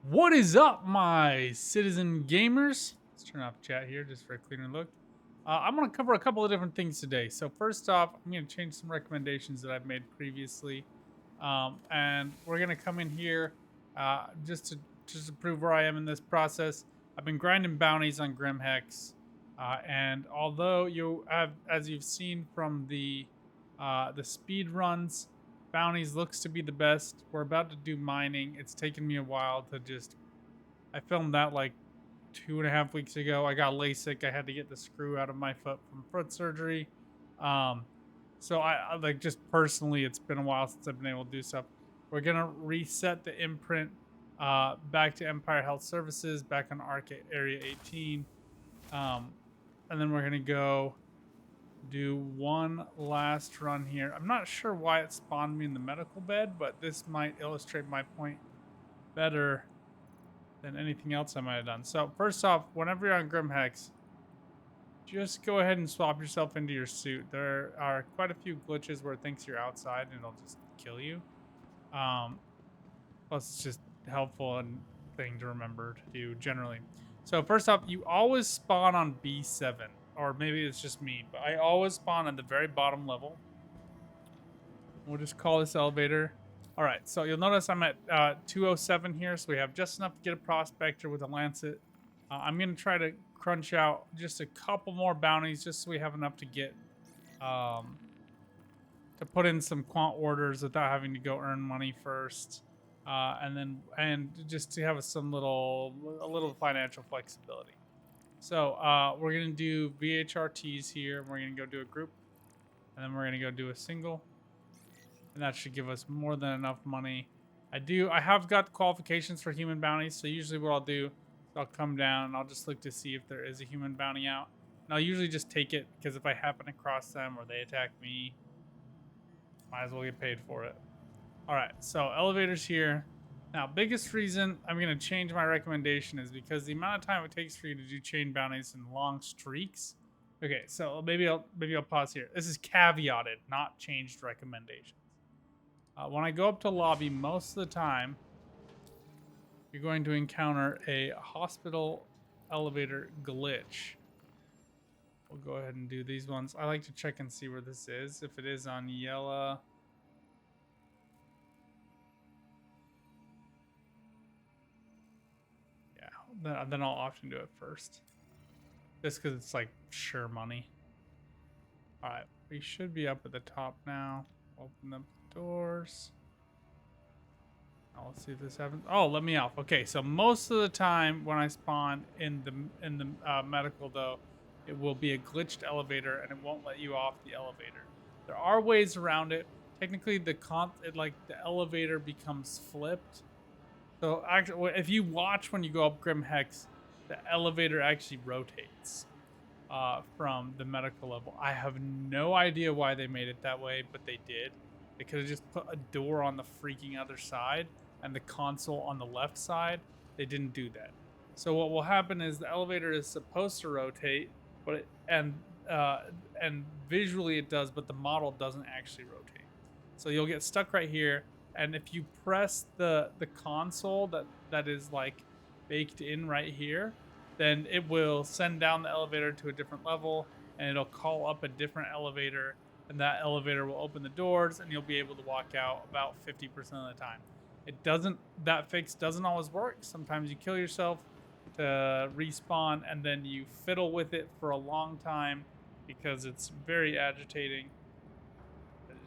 What is up, my citizen gamers? Let's turn off chat here just for a cleaner look. I'm going to cover a couple of different things today. So first off, I'm going to change some recommendations that I've made previously, and we're going to come in here just to prove where I am in this process. I've been grinding bounties on Grimhex, and although you have, as you've seen from the speed runs, bounties looks to be the best. We're about to do mining. It's taken me a while to just. I filmed that like 2.5 weeks ago. I got LASIK. I had to get the screw out of my foot from foot surgery. Um, so I like just personally, it's been a while since I've been able to do stuff. We're gonna reset the imprint back to Empire Health Services, back on Arc Area 18, um, and then we're gonna go do one last run here. I'm not sure why it spawned me in the medical bed, but this might illustrate my point better than anything else I might have done. So first off, whenever you're on Grimhex, just go ahead and swap yourself into your suit. There are quite a few glitches where it thinks you're outside and it'll just kill you. Um, Plus, it's just helpful and thing to remember to do generally. So first off, you always spawn on B7, or maybe it's just me, but I always spawn at the very bottom level. We'll just call this elevator. All right, so you'll notice I'm at 207 here, so we have just enough to get a prospector with a lancet. I'm gonna try to crunch out just a couple more bounties, just so we have enough to get um, to put in some quant orders without having to go earn money first, and just to have a little financial flexibility. So we're gonna do VHRTs here. We're gonna go do a group, and then we're gonna go do a single, and that should give us more than enough money. I have got qualifications for human bounties, so usually what I'll do is I'll come down and I'll just look to see if there is a human bounty out. And I'll usually just take it because if I happen to cross them or they attack me, might as well get paid for it. All right, so elevators here. Now, biggest reason I'm going to change my recommendation is because the amount of time it takes for you to do chain bounties in long streaks. Okay, so maybe I'll pause here. This is caveated, not changed recommendations. When I go up to lobby, most of the time, you're going to encounter a hospital elevator glitch. We'll go ahead and do these ones. I like to check and see where this is. If it is on yellow, yeah, then I'll often do it first. Just because it's like sure money. All right, we should be up at the top now. Open up the doors. Now let's see if this happens. Oh, let me off. Okay, so most of the time when I spawn in the medical though, it will be a glitched elevator and it won't let you off the elevator. There are ways around it. Technically, the elevator becomes flipped. So actually, if you watch when you go up Grim Hex, the elevator actually rotates from the medical level. I have no idea why they made it that way, but they did. They could have just put a door on the freaking other side and the console on the left side. They didn't do that. So what will happen is the elevator is supposed to rotate, and visually it does, but the model doesn't actually rotate. So you'll get stuck right here, and if you press the console that is like baked in right here, then it will send down the elevator to a different level and it'll call up a different elevator, and that elevator will open the doors and you'll be able to walk out about 50% of the time. That fix doesn't always work. Sometimes you kill yourself to respawn and then you fiddle with it for a long time because it's very agitating.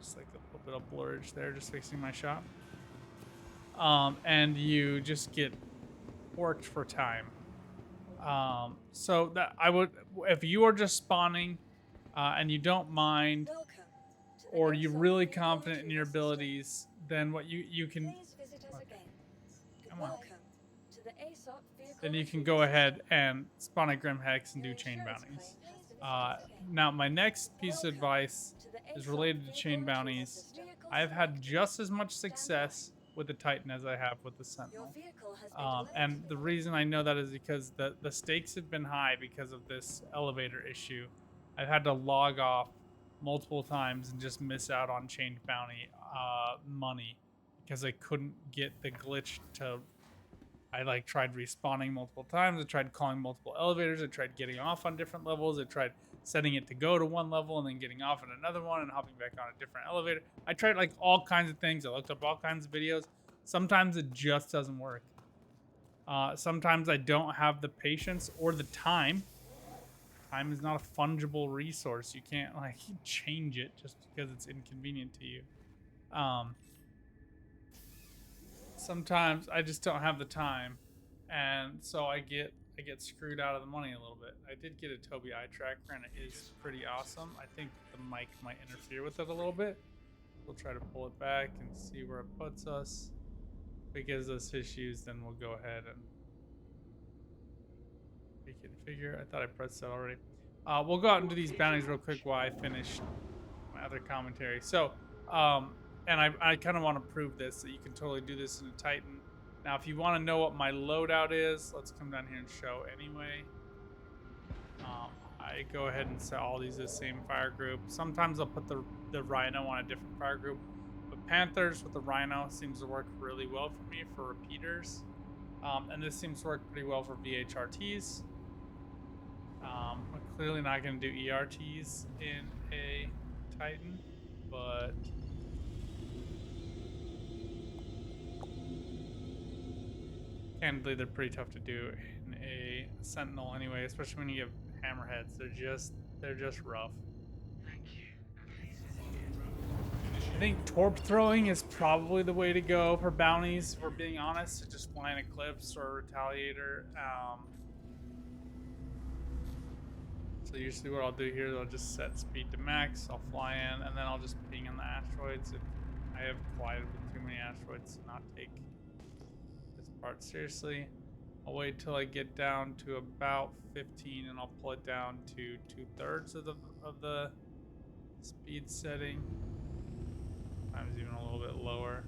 Just like a little bit of blurage there, just fixing my shot. And you just get worked for time. So that I would, if you are just spawning, and you don't mind, or you're really confident in your abilities, then what you can, okay, come on, then you can go ahead and spawn a Grim Hex and do chain bounties. Now, my next piece of advice is related to chain bounties. I've had just as much success with the Titan as I have with the Sentinel. And the reason I know that is because the stakes have been high because of this elevator issue. I've had to log off multiple times and just miss out on chain bounty money because I couldn't get the glitch to I like tried respawning multiple times. I tried calling multiple elevators. I tried getting off on different levels. I tried setting it to go to one level and then getting off on another one and hopping back on a different elevator. I tried like all kinds of things. I looked up all kinds of videos. Sometimes it just doesn't work. Sometimes I don't have the patience or the time. Time is not a fungible resource. You can't like change it just because it's inconvenient to you. Sometimes I just don't have the time, and so I get screwed out of the money a little bit. I did get a Tobii eye tracker, and it is pretty awesome. I think the mic might interfere with it a little bit. We'll try to pull it back and see where it puts us. If it gives us issues, then we'll go ahead and reconfigure. I thought I pressed that already. We'll go out and do these bounties real quick while I finish my other commentary. So, and I kind of want to prove this, that you can totally do this in a Titan. Now, if you want to know what my loadout is, let's come down here and show anyway. I go ahead and set all these as the same fire group. Sometimes I'll put the Rhino on a different fire group. But Panthers with the Rhino seems to work really well for me for repeaters. And this seems to work pretty well for VHRTs. We're clearly not going to do ERTs in a Titan, but candidly, they're pretty tough to do in a Sentinel anyway, especially when you have hammerheads. They're just rough. I think torp throwing is probably the way to go for bounties, if we're being honest. Just flying Eclipse or Retaliator. So usually what I'll do here is I'll just set speed to max, I'll fly in, and then I'll just ping in the asteroids. If I have collided with too many asteroids to not take this part seriously. I'll wait till I get down to about 15 and I'll pull it down to 2/3 of the speed setting. Sometimes even a little bit lower.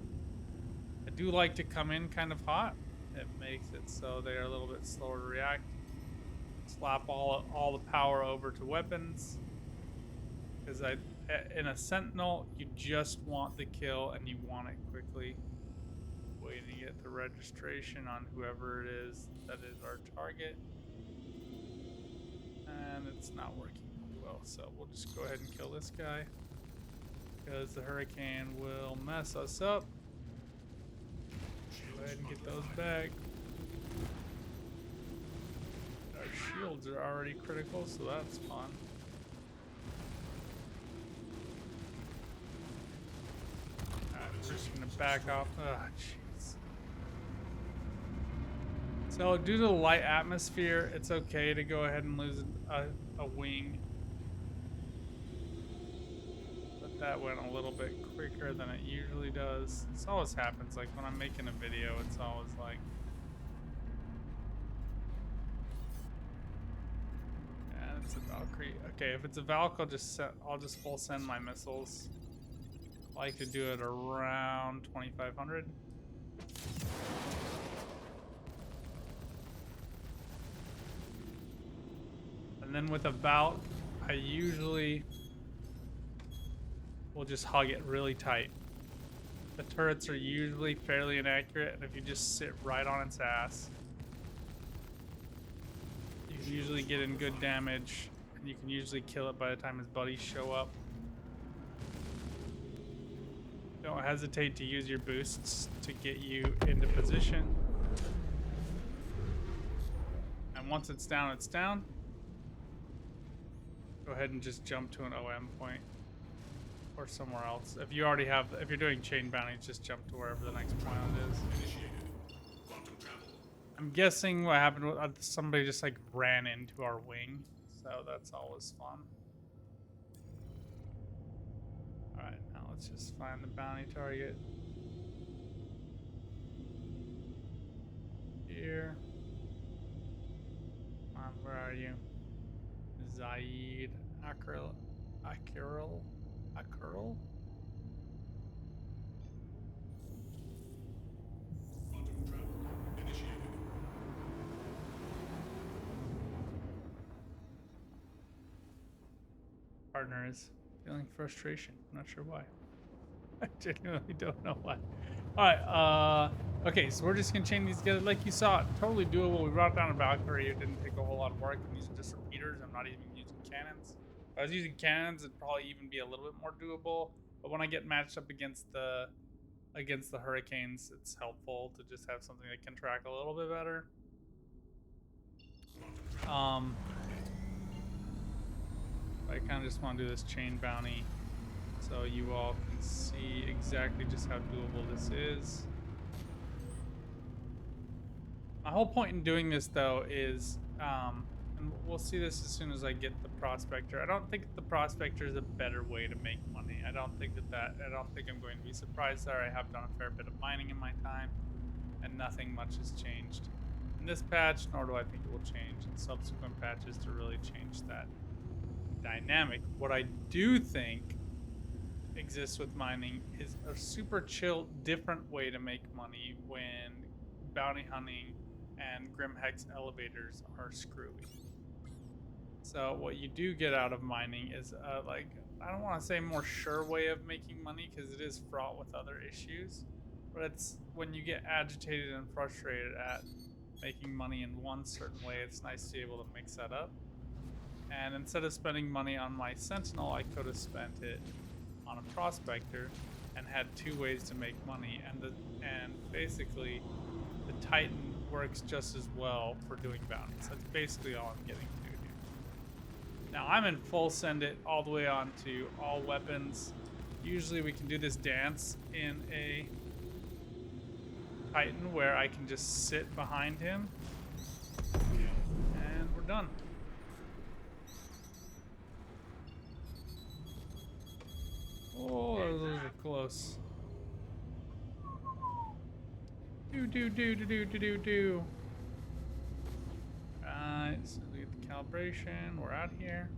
I do like to come in kind of hot. It makes it so they're a little bit slower to react. Slap all the power over to weapons, because in a Sentinel you just want the kill and you want it quickly. Waiting to get the registration on whoever it is that is our target, and it's not working well, so we'll just go ahead and kill this guy because the hurricane will mess us up. Go ahead and get those back. Our shields are already critical, so that's fun. Alright, we're just gonna back off. Ah, jeez. So due to the light atmosphere, it's okay to go ahead and lose a wing. But that went a little bit quicker than it usually does. This always happens, like when I'm making a video, it's always like, it's a Valkyrie. Okay, if it's a Valk, I'll just full send my missiles. I like to do it around 2,500. And then with a Valk, I usually will just hug it really tight. The turrets are usually fairly inaccurate, and if you just sit right on its ass, you can usually get in good damage, and you can usually kill it by the time his buddies show up. Don't hesitate to use your boosts to get you into position. And once it's down, it's down. Go ahead and just jump to an OM point or somewhere else. If you already have, if you're doing chain bounties, just jump to wherever the next point is. I'm guessing what happened was somebody just like ran into our wing, so that's always fun. Alright, now let's just find the bounty target. Here. Come on, where are you? Zaid Akril. Partner is feeling frustration. I'm not sure why. I genuinely don't know why. All right, Okay, so we're just gonna chain these together. Like you saw, totally doable. We brought down a Valkyrie. It didn't take a whole lot of work. And these are just repeaters. I'm not even using cannons. If I was using cannons, it'd probably even be a little bit more doable. But when I get matched up against the hurricanes, it's helpful to just have something that can track a little bit better. I kind of just want to do this chain bounty so you all can see exactly just how doable this is. My whole point in doing this, though, is, and we'll see this as soon as I get the prospector. I don't think the prospector is a better way to make money. I don't think I'm going to be surprised there. I have done a fair bit of mining in my time, and nothing much has changed in this patch, nor do I think it will change in subsequent patches to really change that dynamic. What I do think exists with mining is a super chill, different way to make money when bounty hunting and Grim Hex elevators are screwy. So what you do get out of mining is like, I don't want to say more sure way of making money because it is fraught with other issues, but it's when you get agitated and frustrated at making money in one certain way, it's nice to be able to mix that up. And instead of spending money on my Sentinel, I could have spent it on a prospector and had two ways to make money, and basically the Titan works just as well for doing bounties. That's basically all I'm getting to here. Now I'm in full send it all the way on to all weapons. Usually we can do this dance in a Titan where I can just sit behind him and we're done. Oh, those are close. Do. Alright, so we get the calibration. We're out here.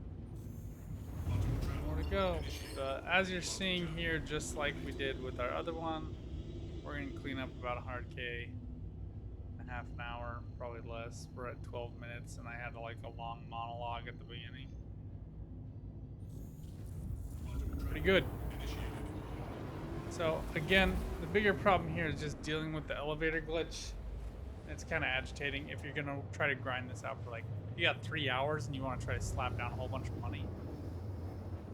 More to go. As you're seeing here, just like we did with our other one, we're going to clean up about 100K in half an hour, probably less. We're at 12 minutes, and I had like a long monologue at the beginning. Pretty good. So again, the bigger problem here is just dealing with the elevator glitch. It's kind of agitating if you're gonna try to grind this out for like, you got 3 hours and you want to try to slap down a whole bunch of money.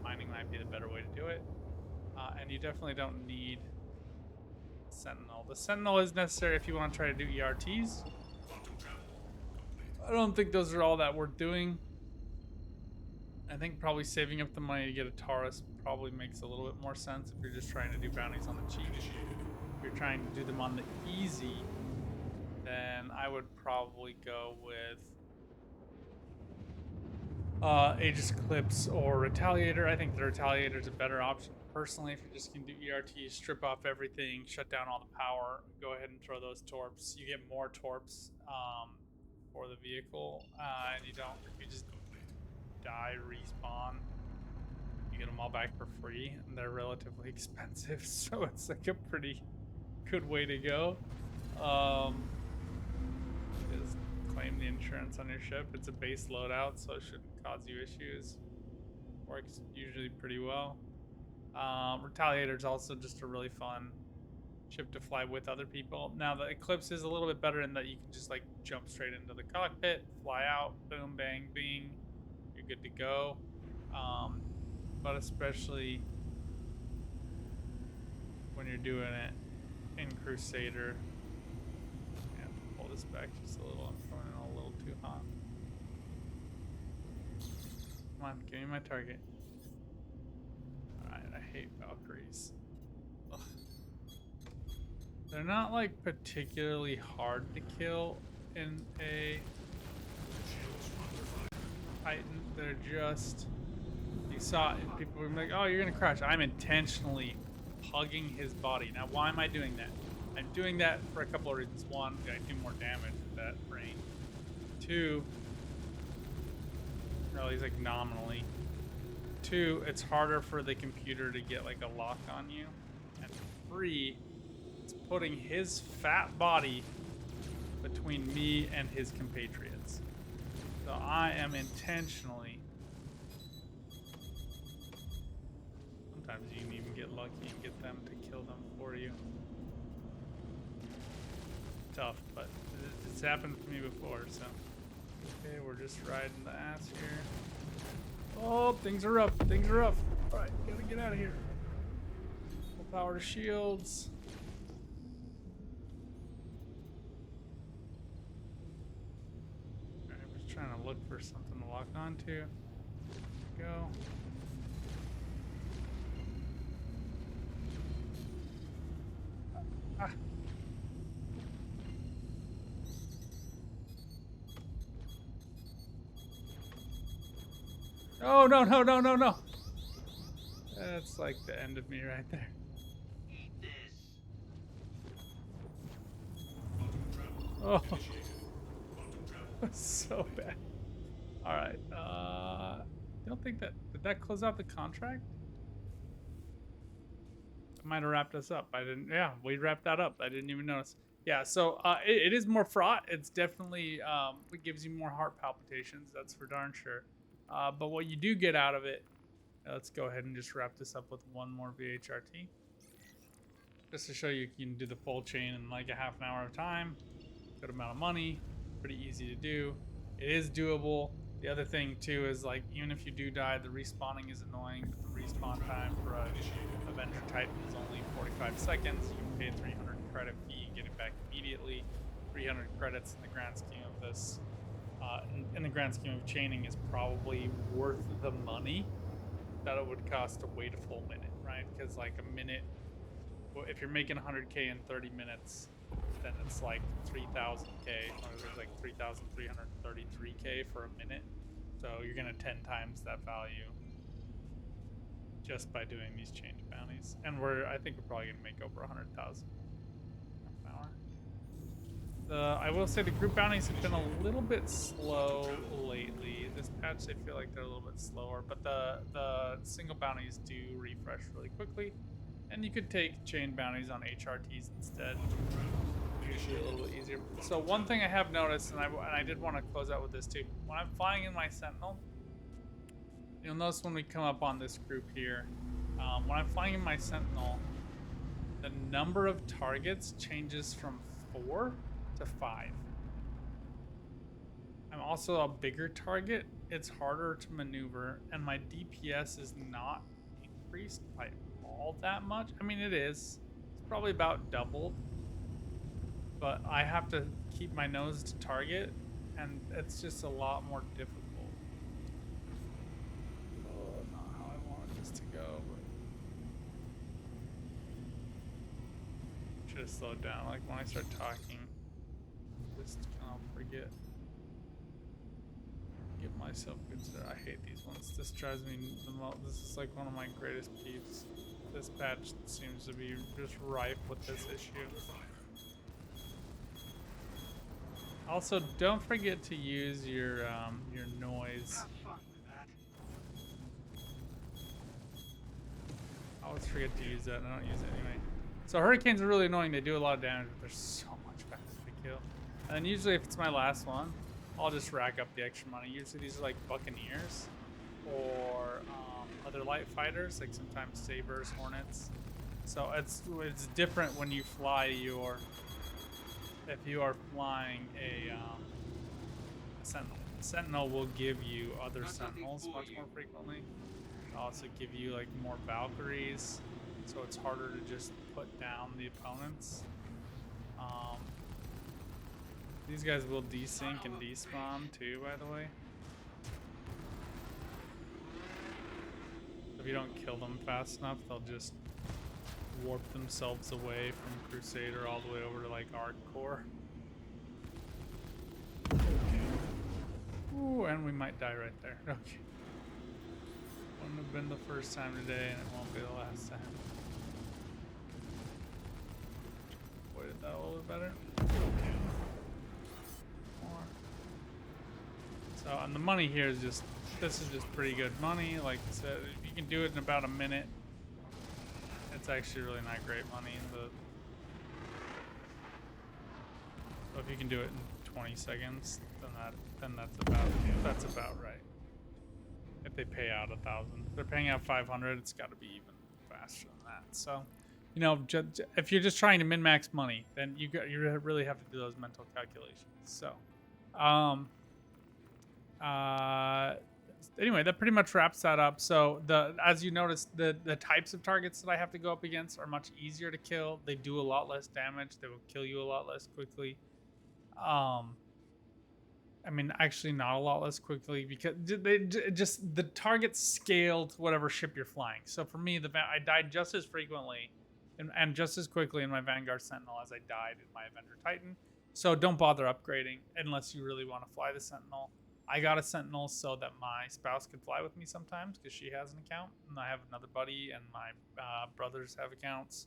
Mining might be the better way to do it. And you definitely don't need Sentinel. The Sentinel is necessary if you want to try to do ERTs. I don't think those are all that worth doing. I think probably saving up the money to get a Taurus probably makes a little bit more sense if you're just trying to do bounties on the cheap. If you're trying to do them on the easy, then I would probably go with Aegis Eclipse or Retaliator. I think the Retaliator is a better option personally if you're just going to do ERT, strip off everything, shut down all the power, go ahead and throw those torps. You get more torps for the vehicle, and you just die, respawn. You get them all back for free, and they're relatively expensive, so it's like a pretty good way to go. Just claim the insurance on your ship. It's a base loadout, so it shouldn't cause you issues. Works usually pretty well. Retaliator is also just a really fun ship to fly with other people. Now the Eclipse is a little bit better in that you can just like jump straight into the cockpit, fly out, boom, bang, bing, you're good to go. But especially when you're doing it in Crusader, pull this back just a little. I'm coming in a little too hot. Come on, give me my target. Alright, I hate Valkyries. Ugh. They're not like particularly hard to kill in a Titan. They're just, you saw it, people were like, oh, you're gonna crash. I'm intentionally hugging his body. Now, why am I doing that? I'm doing that for a couple of reasons. One, I do more damage with that range. Two, no, he's like nominally. Two, it's harder for the computer to get like a lock on you. And three, it's putting his fat body between me and his compatriots. So I am intentionally, sometimes you can even get lucky and get them to kill them for you. tough, but it's happened to me before, so. Okay, we're just riding the ass here. Oh, things are rough. Things are rough. All right, gotta get out of here. Full power to shields. All right, we're just trying to look for something to lock onto. There we go. Ah. Oh, no, no, no, no, no. That's like the end of me right there. Oh, so bad. All right. I don't think did that close out the contract? It might have wrapped us up. I didn't. Yeah, we wrapped that up. I didn't even notice. Yeah. So it is more fraught. It's definitely it gives you more heart palpitations. That's for darn sure. But what you do get out of it, let's go ahead and just wrap this up with one more VHRT. Just to show you can do the full chain in like a half an hour of time. Good amount of money. Pretty easy to do. It is doable. The other thing too is like even if you do die, the respawning is annoying, but the respawn time for a Avenger Titan is only 45 seconds. You can pay 300 credit fee and get it back immediately. 300 credits in the grand scheme of this, in the grand scheme of chaining, is probably worth the money that it would cost to wait a full minute, right? Because like a minute, well, if you're making 100K in 30 minutes, then it's like 3,000K, or there's like 3,333K for a minute. So you're gonna 10 times that value just by doing these change bounties. And I think we're probably gonna make over 100,000 an hour. I will say the group bounties have been a little bit slow lately. This patch, I feel like they're a little bit slower, but the single bounties do refresh really quickly. And you could take chain bounties on HRTs instead. Usually a little bit easier. So one thing I have noticed, and I did want to close out with this too. When I'm flying in my Sentinel, you'll notice when we come up on this group here, when I'm flying in my Sentinel, the number of targets changes from 4 to 5. I'm also a bigger target. It's harder to maneuver, and my DPS is not increased by all that much. I mean, it is. It's probably about doubled. But I have to keep my nose to target, and it's just a lot more difficult. Oh, not how I wanted this to go, but should have slowed down. Like when I start talking, just kind of forget. Give myself good start. I hate these ones. This drives me the most. This is like one of my greatest peeves. This patch seems to be just rife with this issue. Also, don't forget to use your noise. I always forget to use that, and I don't use it anyway. So hurricanes are really annoying. They do a lot of damage, but they're so much faster to kill. And usually, if it's my last one, I'll just rack up the extra money. Usually, these are like Buccaneers or other light fighters, like sometimes Sabers, Hornets. So it's different when you fly your. If you are flying a Sentinel. Sentinel will give you other Sentinels much more frequently. It'll also give you like more Valkyries, so it's harder to just put down the opponents. These guys will desync and despawn too, by the way. If you don't kill them fast enough, they'll just warp themselves away from Crusader all the way over to like Hardcore. Ooh, and we might die right there. Okay. Wouldn't have been the first time today, and it won't be the last time. Avoided that a little bit better. More. So, and the money here is just, this is just pretty good money. Like I said, if you can do it in about a minute, it's actually really not great money. So if you can do it in 20 seconds, then that's about right. If they pay out 1,000, if they're paying out 500, it's got to be even faster than that. So you know, if you're just trying to min max money, then you really have to do those mental calculations. So, um, uh, anyway, that pretty much wraps that up. So as you notice, the types of targets that I have to go up against are much easier to kill. They do a lot less damage. They will kill you a lot less quickly. Um, I mean, actually, not a lot less quickly because just the targets scale to whatever ship you're flying. So for me, I died just as frequently and just as quickly in my Vanguard Sentinel as I died in my Avenger Titan. So don't bother upgrading unless you really want to fly the Sentinel. I got a Sentinel so that my spouse could fly with me sometimes because she has an account, and I have another buddy, and my brothers have accounts,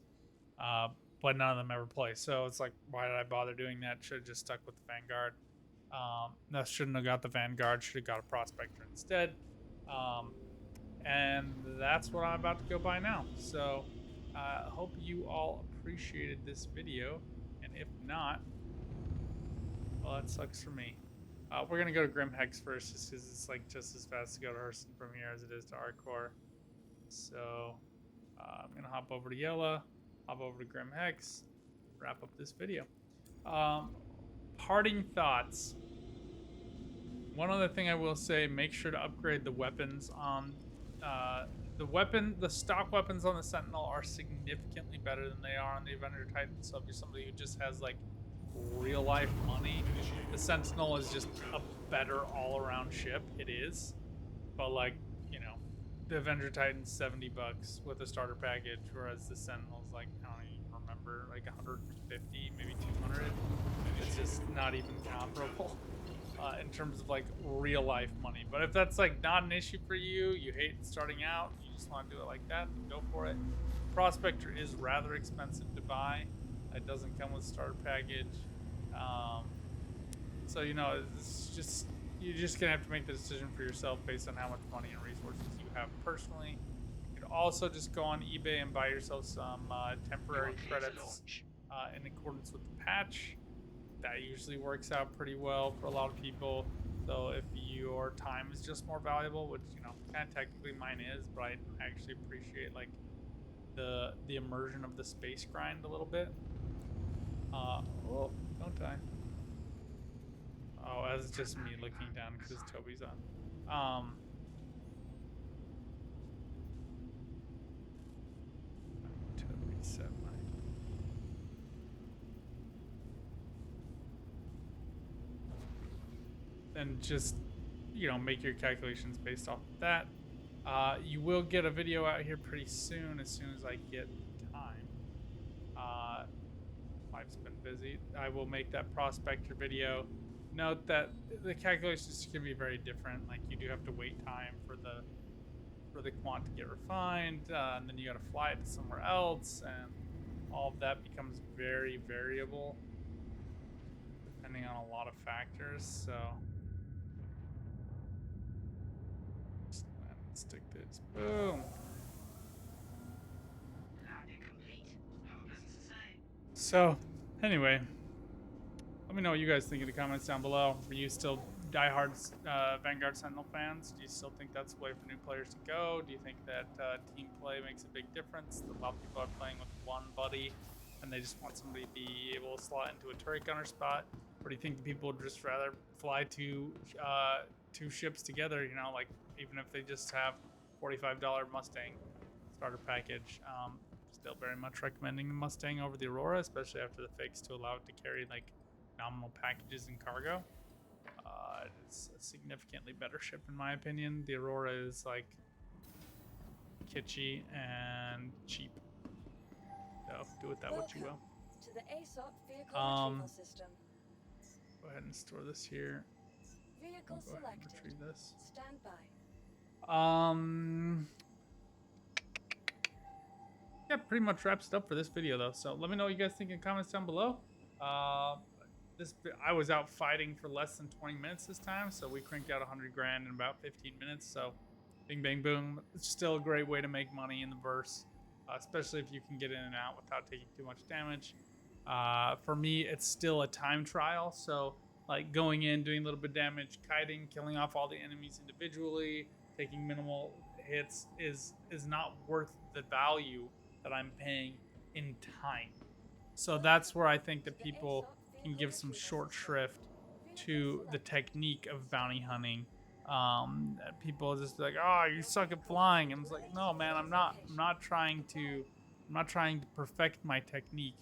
uh, but none of them ever play. So it's like, why did I bother doing that? Should have just stuck with the Vanguard. No, shouldn't have got the Vanguard. Should have got a Prospector instead. Um, and that's what I'm about to go buy now. So I hope you all appreciated this video. And if not, well, that sucks for me. We're going to go to Grim Hex first just because it's like just as fast to go to Hurston from here as it is to Arcor. So I'm going to hop over to Yella, hop over to Grim Hex, wrap up this video. Parting thoughts. One other thing I will say, make sure to upgrade the weapons on the stock weapons on the Sentinel are significantly better than they are on the Avenger Titan. So if you're somebody who just has like real life money, the Sentinel is just a better all around ship. It is, but like, you know, the Avenger Titan's $70 with a starter package, whereas the Sentinel's like, I don't even remember, like 150, maybe 200. It's just not even comparable. In terms of like real life money. But if that's like not an issue for you, you hate starting out, you just want to do it like that, then go for it. Prospector is rather expensive to buy. It doesn't come with starter package. So, you know, it's just, you're just going to have to make the decision for yourself based on how much money and resources you have personally. You could also just go on eBay and buy yourself some temporary credits in accordance with the patch. That usually works out pretty well for a lot of people. So if your time is just more valuable, which, you know, kind of technically mine is, but I actually appreciate like the immersion of the space grind a little bit. Oh, don't die. Oh, that's just me looking down because Toby's on. To reset my. And just, you know, make your calculations based off of that. You will get a video out here pretty soon as I get time. Life's been busy. I will make that Prospector video. Note that the calculations can be very different. Like, you do have to wait time for the quant to get refined, and then you got to fly it to somewhere else, and all of that becomes very variable depending on a lot of factors. So stick this. Boom. So, anyway, let me know what you guys think in the comments down below. Are you still diehard Vanguard Sentinel fans? Do you still think that's the way for new players to go? Do you think that team play makes a big difference? A lot of people are playing with one buddy, and they just want somebody to be able to slot into a turret gunner spot. Or do you think people would just rather fly two ships together? You know, like even if they just have $45 Mustang starter package. Still very much recommending the Mustang over the Aurora, especially after the fix to allow it to carry like nominal packages and cargo. It's a significantly better ship in my opinion. The Aurora is like kitschy and cheap. So do with that what you will. To the ASOP vehicle retrieval system. Go ahead and store this here. Vehicle selected. Retrieve this. Stand by. Yeah, pretty much wraps it up for this video though. So let me know what you guys think in the comments down below. I was out fighting for less than 20 minutes this time, so we cranked out 100 grand in about 15 minutes. So bing bang boom. It's still a great way to make money in the verse, especially if you can get in and out without taking too much damage. For me, it's still a time trial, so like going in, doing a little bit of damage, kiting, killing off all the enemies individually, taking minimal hits is not worth the value that I'm paying in time. So that's where I think that people can give some short shrift to the technique of bounty hunting. People just like, oh, you suck at flying. And it's like, no, man, I'm not. I'm not trying to. I'm not trying to perfect my technique.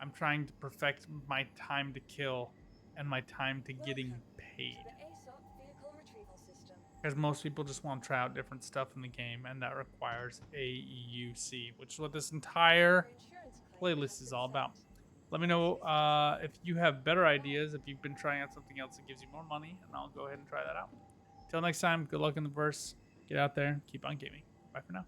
I'm trying to perfect my time to kill and my time to getting paid. Because most people just want to try out different stuff in the game, and that requires AEUC, which is what this entire playlist is all about. Let me know if you have better ideas, if you've been trying out something else that gives you more money, and I'll go ahead and try that out. Till next time, good luck in the verse. Get out there, keep on gaming. Bye for now.